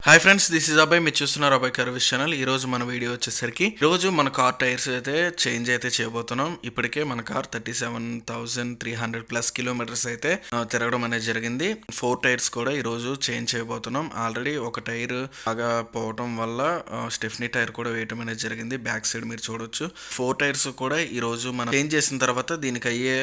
Hi friends, this is Abhay. మీరు చూస్తున్నారు Abhaycarreviews channel. ఈ రోజు మన వీడియో వచ్చేసరికి రోజు మన కార్ టైర్స్ అయితే చేంజ్ అయితే చేయబోతున్నాం. ఇప్పటికే మన కార్ 37,300 ప్లస్ కిలోమీటర్స్ అయితే తిరగడం అనేది జరిగింది. 4 టైర్స్ కూడా ఈ రోజు చేంజ్ చేయబోతున్నాం. ఆల్రెడీ ఒక టైర్ బాగా పోవటం వల్ల స్టెఫ్నీ టైర్ కూడా వేయటం అనేది జరిగింది. బ్యాక్ సైడ్ మీరు చూడొచ్చు. 4 టైర్స్ కూడా ఈ రోజు మనం చేంజ్ చేసిన తర్వాత దీనికి అయ్యే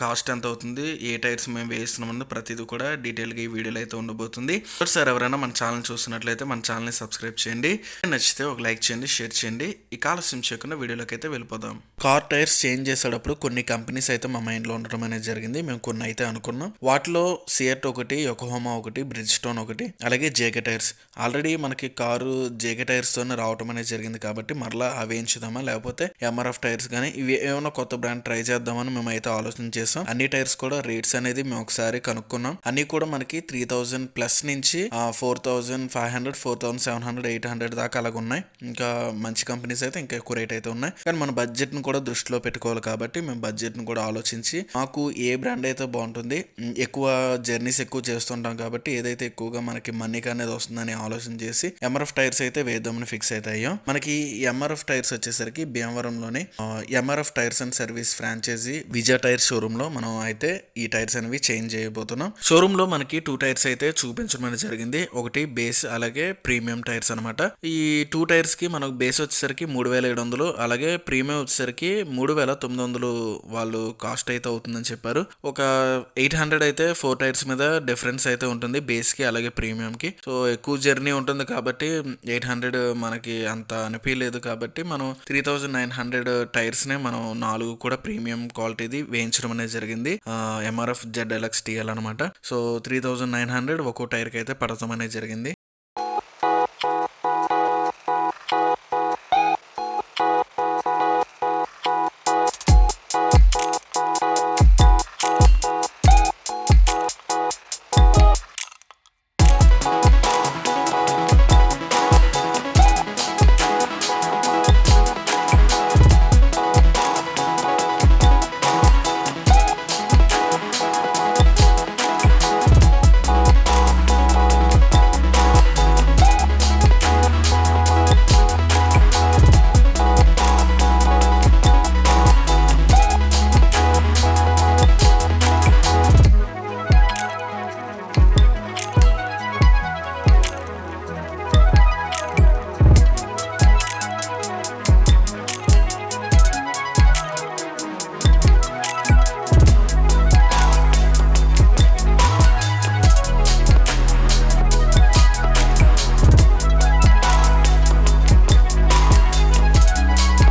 కాస్ట్ ఎంత అవుతుంది, ఏ టైర్స్ మేము వేస్తున్నామని ప్రతిదీ కూడా డీటెయిల్ గా ఈ వీడియోలో అయితే ఉండబోతుంది. సార్ ఎవరైనా మన ఛానల్ చూస్తున్నట్లయితే మన ఛానల్ ని సబ్స్క్రైబ్ చేయండి. నచ్చితే ఒక లైక్ చేయండి, షేర్ చేయండి. ఈ ఆలస్యం చేయకుండా వీడియోలోకి అయితే వెళ్ళిపోదాం. కార్ టైర్స్ చేంజ్ చేసేటప్పుడు కొన్ని కంపెనీస్ అయితే మా మైండ్ లో ఉండడం అనేది జరిగింది. మేము కొన్ని అయితే అనుకున్నాం. వాటిలో సియట్ ఒకటి, యొకోహామా ఒకటి, బ్రిడ్జ్ స్టోన్ ఒకటి, అలాగే జేకే టైర్స్. ఆల్రెడీ మనకి కారు జేకే టైర్స్ తోనే రావటం అనేది జరిగింది కాబట్టి మరలా అవి ఎంచుదామా, లేకపోతే ఎంఆర్ఎఫ్ టైర్స్ కానీ ఇవి ఏమైనా కొత్త బ్రాండ్ ట్రై చేద్దామని మేము అయితే ఆలోచన చేసాం. అన్ని టైర్స్ కూడా రేట్స్ అనేది మేము ఒకసారి కనుక్కున్నాం. అన్ని కూడా మనకి 3000 ప్లస్ నుంచి 4500, 4700, 800 దాకా అలాగ ఉన్నాయి. ఇంకా మంచి కంపెనీస్ అయితే ఇంకా ఎక్కువ రేట్ అయితే ఉన్నాయి. కానీ మన బడ్జెట్ ను కూడా దృష్టిలో పెట్టుకోవాలి కాబట్టి మేము బడ్జెట్ ను కూడా ఆలోచించి మాకు ఏ బ్రాండ్ అయితే బాగుంటుంది, ఎక్కువ జర్నీస్ ఎక్కువ చేస్తుంటాం కాబట్టి ఏదైతే ఎక్కువగా మనకి మనీకి అనేది వస్తుందని ఆలోచన చేసి ఎంఆర్ఎఫ్ టైర్స్ అయితే వేద్దామని ఫిక్స్ అయితే అయ్యాం. మనకి ఎంఆర్ఎఫ్ టైర్స్ వచ్చేసరికి భీమవరంలోని MRF tyres and service franchise Vijaya tyres showroom లో మనం అయితే ఈ టైర్స్ అనేవి చేంజ్ చేయబోతున్నాం. షోరూమ్ లో మనకి 2 టైర్స్ అయితే చూపించడం అనేది జరిగింది. ఒకటి బేస్, అలాగే ప్రీమియం టైర్స్ అనమాట. ఈ 2 టైర్స్ కి మనకు బేస్ వచ్చేసరికి 3700, అలాగే ప్రీమియం వచ్చేసరికి 3900 వాళ్ళు కాస్ట్ అయితే అవుతుందని చెప్పారు. ఒక 800 అయితే 4 టైర్స్ మీద డిఫరెన్స్ అయితే ఉంటుంది బేస్ కి అలాగే ప్రీమియం కి. సో ఎక్కువ జర్నీ ఉంటుంది కాబట్టి 800 మనకి అంత అనిపించలేదు కాబట్టి మనం 3900 టైర్స్ నే మనం 4 కూడా ప్రీమియం క్వాలిటీది వేయించడం అనేది జరిగింది. ఎంఆర్ఎఫ్ ZXI అనమాట. సో 3900 ఒక్కో టైర్ కి అయితే పడతాం అనేది జరిగింది.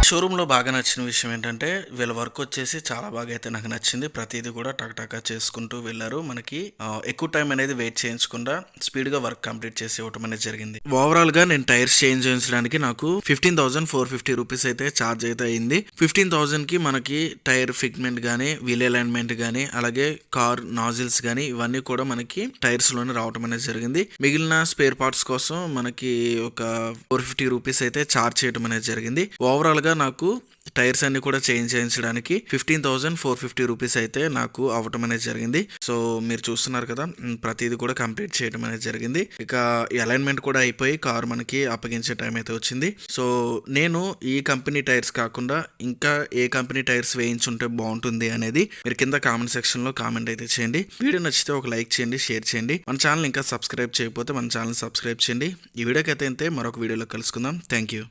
షోరూమ్ లో బాగా నచ్చిన విషయం ఏంటంటే వీళ్ళ వర్క్ వచ్చేసి చాలా బాగా అయితే నాకు నచ్చింది. ప్రతిదీ కూడా టక్ చేసుకుంటూ వెళ్ళారు. మనకి ఎక్కువ టైం అనేది వెయిట్ చేయించకుండా స్పీడ్ గా వర్క్ కంప్లీట్ చేసి ఇవ్వటం అనేది జరిగింది. ఓవరాల్ గా నేను టైర్స్ చేంజ్ చేయించడానికి నాకు 15,450 రూపీస్ అయితే ఛార్జ్ అయితే అయింది. 15,000 కి మనకి టైర్ ఫిట్మెంట్ గానీ, వీల్ అలైన్మెంట్ గానీ, అలాగే కార్ నాజిల్స్ గానీ ఇవన్నీ కూడా మనకి టైర్స్ లోనే రావటం అనేది జరిగింది. మిగిలిన స్పేర్ పార్ట్స్ కోసం మనకి ఒక 450 రూపీస్ అయితే ఛార్జ్ చేయడం అనేది జరిగింది. ఓవరాల్ గా నాకు టైర్స్ అన్ని కూడా చేంజ్ చేయించడానికి 15,450 రూపీస్ అయితే నాకు అవ్వటం అనేది జరిగింది. సో మీరు చూస్తున్నారు కదా, ప్రతిదీ కూడా కంప్లీట్ చేయడం అనేది జరిగింది. ఇక అలైన్మెంట్ కూడా అయిపోయి కార్ మనకి అప్పగించే టైం అయితే వచ్చింది. సో నేను ఈ కంపెనీ టైర్స్ కాకుండా ఇంకా ఏ కంపెనీ టైర్స్ వేయించుంటే బాగుంటుంది అనేది మీరు కింద కామెంట్ సెక్షన్ లో కామెంట్ అయితే చేయండి. వీడియో నచ్చితే ఒక లైక్ చేయండి, షేర్ చేయండి. మన ఛానల్ ఇంకా సబ్స్క్రైబ్ చేయకపోతే మన ఛానల్ సబ్స్క్రైబ్ చేయండి. ఈ వీడియోకి అయితే మరొక వీడియోలో కలుసుకుందాం. Thank you.